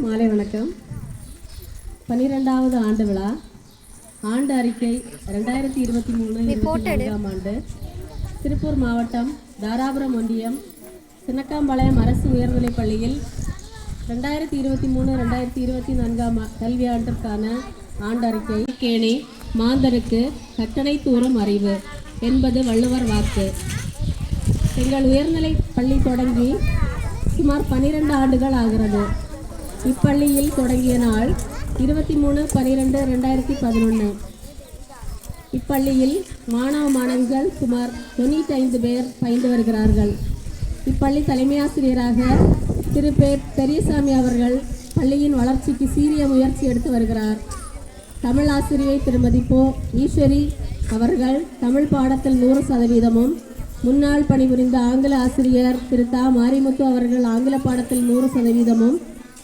மாலை வணக்கம். 12வது ஆண்டு விழா ஆண்டு அறிக்கை 2023-24ஆம் ஆண்டு திருப்பூர் மாவட்டம் தாராபுரம் ஒன்றியம் சின்னக்காம்பாளையம் அரசு உயர்நிலைப் பள்ளியில் 2023-24ஆம் கல்வியாண்டிற்கான ஆண்டு அறிக்கை. கேணி மாந்தருக்கு கட்டளை தூரும் அறிவு என்பது வள்ளுவர் வாக்கு. எங்கள் உயர்நிலை பள்ளி தொடங்கி சுமார் 12 ஆண்டுகள் ஆகிறது. இப்பள்ளியில் தொடங்கிய நாள் 23/12/2011. இப்பள்ளியில் மாணவ மாணவிகள் சுமார் 95 பேர் பயின்று வருகிறார்கள். இப்பள்ளி தலைமை ஆசிரியராக திரு பெரியசாமி அவர்கள் பள்ளியின் வளர்ச்சிக்கு சீரிய முயற்சி எடுத்து வருகிறார். தமிழ் ஆசிரியை திருமதி ஈஸ்வரி அவர்கள் தமிழ் பாடத்தில் 100%, முன்னாள் பணிபுரிந்த ஆங்கில ஆசிரியர் திரு மாரிமுத்து அவர்கள் ஆங்கில பாடத்தில் 100%,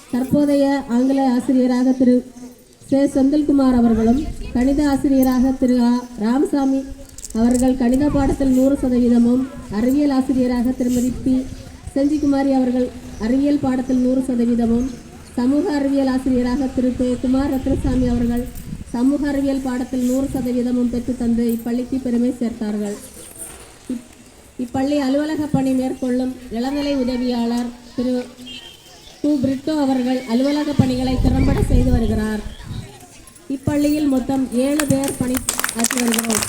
தற்போதைய ஆங்கில ஆசிரியராக திரு செந்தில்குமார் அவர்களும், கணித ஆசிரியராக திரு ராமசாமி அவர்கள் கணித பாடத்தில் 100%, அறிவியல் ஆசிரியராக திருமதி செஞ்சிகுமாரி அவர்கள் அறிவியல் பாடத்தில் 100%, சமூக அறிவியல் ஆசிரியராக திரு குமார் ரத்னசாமி அவர்கள் சமூக அறிவியல் பாடத்தில் 100% பெற்று தந்து இப்பள்ளிக்கு பெருமை சேர்த்தார்கள். இப்பள்ளி அலுவலக பணி மேற்கொள்ளும் இளநிலை உதவியாளர் திரு பிரிட்டோ அவர்கள் அலுவலக பணிகளை திறம்பட செய்து வருகிறார். இப்பள்ளியில் மொத்தம் 7 பேர் பணி ஆற்றி வருகிறோம்.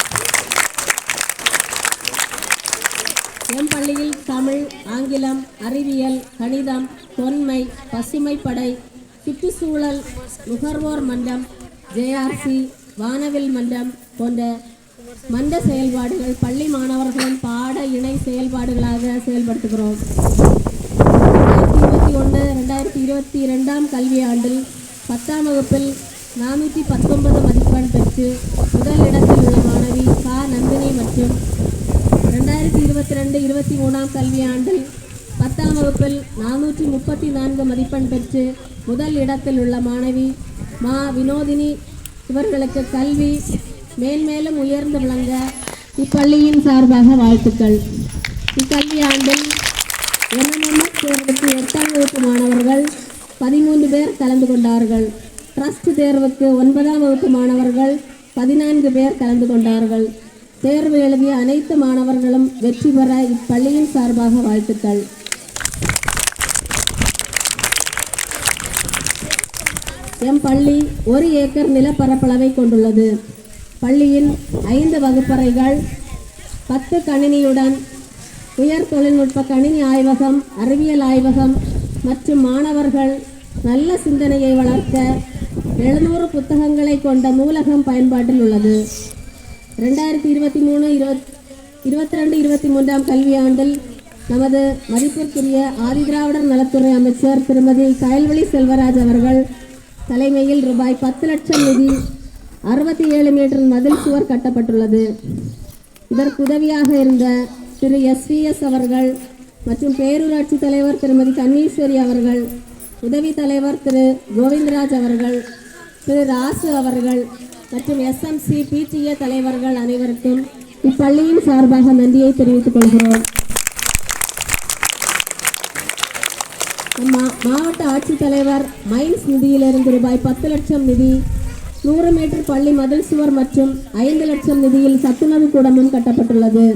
எம் பள்ளியில் தமிழ், ஆங்கிலம், அறிவியல், கணிதம், தொன்மை, பசுமைப்படை, சுற்றுச்சூழல், நுகர்வோர் மன்றம், ஜேஆர்சி, வானவில் மன்றம் போன்ற மன்ற செயல்பாடுகள் பள்ளி மாணவர்களின் பாட இணை செயல்பாடுகளாக செயல்படுத்துகிறோம். 2021-2022ஆம் கல்வியாண்டில் 10ஆம் வகுப்பில் 419 மதிப்பெண் பெற்று முதல் இடத்தில் உள்ள மாணவி நந்தினி மற்றும் 2022-23ஆம் கல்வியாண்டில் 10ஆம் வகுப்பில் 434 மதிப்பெண் பெற்று முதல் இடத்தில் உள்ள மாணவி வினோதினி இவர்களுக்கு கல்வி மேன்மேலும் உயர்ந்து விளங்க இப்பள்ளியின் சார்பாக வாழ்த்துக்கள். இக்கல்வியாண்டில் எம்எம்எஸ் தேர்வுக்கு 8ஆம் வகுப்பு மாணவர்கள் 13 பேர் கலந்து கொண்டார்கள். ட்ரஸ்ட் தேர்வுக்கு 9ஆம் வகுப்பு மாணவர்கள் 14 பேர் கலந்து கொண்டார்கள். தேர்வு எழுதிய அனைத்து மாணவர்களும் வெற்றி பெற இப்பள்ளியின் சார்பாக வாழ்த்துக்கள். எம் பள்ளி 1 ஏக்கர் நிலப்பரப்பளவை கொண்டுள்ளது. பள்ளியில் 5 வகுப்பறைகள், 10 கணினியுடன் உயர் தொழில்நுட்ப கணினி ஆய்வகம், அறிவியல் ஆய்வகம் மற்றும் மாணவர்கள் நல்ல சிந்தனையை வளர்க்க 700 புத்தகங்களை கொண்ட நூலகம் பயன்பாட்டில் உள்ளது. 2023-23ஆம் கல்வியாண்டில் நமது மதிப்பிற்குரிய ஆதிதிராவிடர் நலத்துறை அமைச்சர் திருமதி கயல்விழி செல்வராஜ் அவர்கள் தலைமையில் ரூபாய் 10 லட்சம் நிதி 67 மீட்டர் மதில் சுவர் கட்டப்பட்டுள்ளது. இதற்கு உதவியாக இருந்த திரு SVS அவர்கள் மற்றும் பேரூராட்சி தலைவர் திருமதி கண்ணீஸ்வரி அவர்கள், உதவி தலைவர் திரு கோவிந்தராஜ் அவர்கள், திரு ராசு அவர்கள் மற்றும் SMC PTA தலைவர்கள் அனைவருக்கும் இப்பள்ளியின் சார்பாக நன்றியை தெரிவித்துக் கொள்கிறோம். மாவட்ட ஆட்சித்தலைவர் மைன்ஸ் நிதியிலிருந்து ரூபாய் 10 லட்சம் நிதி, 100 மீட்டர் பள்ளி மதில் சுவர் மற்றும் 5 லட்சம் நிதியில் சத்துணவு கூடமும் கட்டப்பட்டுள்ளது.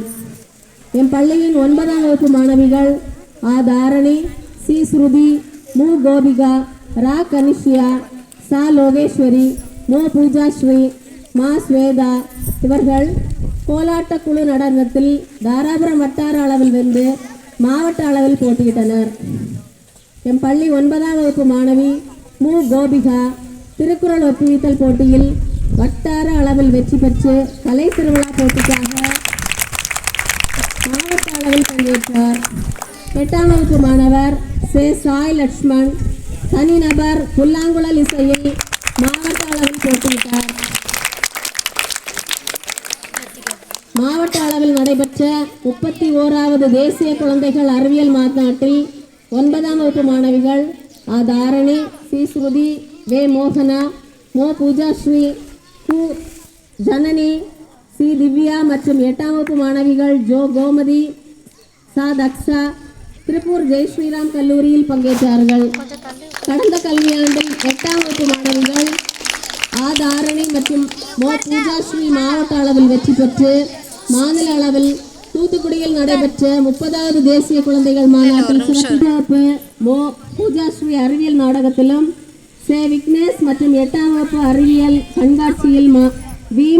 எம் பள்ளியின் 9ஆம் வகுப்பு மாணவிகள் தாரணி, சி ஸ்ருதி, மு கோபிகா, ரா கனிஷ்யா, சா லோகேஸ்வரி, மோ பூஜாஸ்ரீ, மா ஸ்வேதா இவர்கள் கோலாட்ட குழு நடனத்தில் தாராபுரம் வட்டார அளவில் வென்று மாவட்ட அளவில் போட்டியிட்டனர். எம் பள்ளி 9ஆம் வகுப்பு மாணவி மு கோபிகா திருக்குறள் ஒப்புவித்தல் போட்டியில் வட்டார அளவில் வெற்றி பெற்று கலை திருவிழா போட்டிக்காக மாவட்ட அளவில் பங்கேற்றார். 8ஆம் வகுப்பு மாணவர் சாய் லட்சுமண் தனிநபர் புல்லாங்குழல் இசையில் மாவட்ட அளவில் போட்டியிட்டார். மாவட்ட அளவில் நடைபெற்ற 31வது தேசிய குழந்தைகள் அறிவியல் மாநாட்டில் 9ஆம் வகுப்பு மாணவிகள் தாரணி, சி ஸ்ருதி, வே மோகனா, மோ பூஜாஸ்ரீ, கு ஜனனி, சி திவ்யா மற்றும் 8ஆம் வகுப்பு மாணவிகள் ஜோ கோமதி, சா தக்ஷா, திருப்பூர் ஜெய் ஸ்ரீராம் கல்லூரியில் பங்கேற்றார்கள். கடந்த கல்வியாண்டில் 8ஆம் வகுப்பு மாணவிகள் ஆதாரணி மற்றும் பூஜாஸ்ரீ மாவட்ட அளவில் வெற்றி பெற்று மாநில அளவில் தூத்துக்குடியில் நடைபெற்ற 30வது தேசிய குழந்தைகள் மாநாட்டில் சிறப்பு பூஜாஸ்ரீ அறிவியல் நாடகத்திலும் விக்னேஷ் மற்றும் 8ஆம் வகுப்பு அறிவியல் கண்காட்சியில்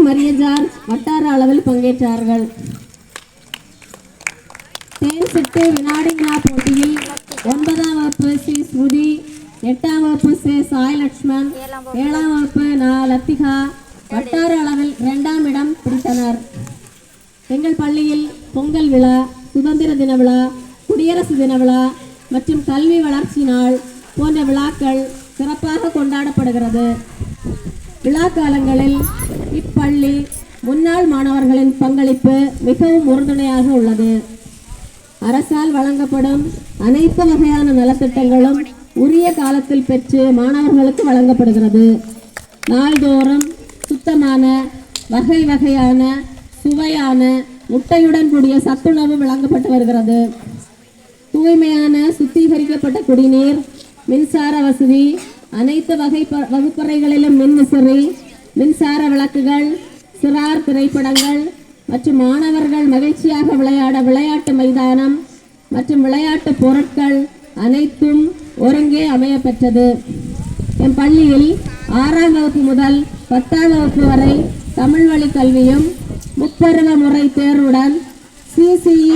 மரியஜார் வட்டார அளவில் பங்கேற்றார்கள். தேன் சிட்டு வினாடி வினா போட்டியில் 9ஆம் வகுப்பு சி ஸ்ருதி, 8ஆம் வகுப்பு சே சாய் லட்சுமண், 7ஆம் வகுப்பு லத்திகா வட்டார அளவில் 2ஆம் இடம் பிடித்தனர். எங்கள் பள்ளியில் பொங்கல் விழா, சுதந்திர தின விழா, குடியரசு தின விழா மற்றும் கல்வி வளர்ச்சி நாள் போன்ற விழாக்கள் சிறப்பாக கொண்டாடப்படுகிறது. விழா காலங்களில் இப்பள்ளி முன்னாள் மாணவர்களின் பங்களிப்பு மிகவும் உறுதுணையாக உள்ளது. அரசால் வழங்கப்படும் அனைத்து வகையான நலத்திட்டங்களும் உரிய காலத்தில் பெற்று மாணவர்களுக்கு வழங்கப்படுகிறது. நாள்தோறும் சுத்தமான வகை வகையான சுவையான முட்டையுடன் கூடிய சத்துணவு வழங்கப்பட்டு வருகிறது. தூய்மையான சுத்திகரிக்கப்பட்ட குடிநீர், மின்சார வசதி, அனைத்து வகுப்பறைகளிலும் மின்விசிறி, மின்சார விளக்குகள், சிறார் திரைப்படங்கள் மற்றும் மாணவர்கள் மகிழ்ச்சியாக விளையாட விளையாட்டு மைதானம் மற்றும் விளையாட்டு பொருட்கள் அனைத்தும் ஒருங்கே அமைய பெற்றது. என் பள்ளியில் 6ஆம் வகுப்பு முதல் 10ஆம் வகுப்பு வரை தமிழ் வழி கல்வியும் முப்பருவ முறை தேர்வுடன் CCE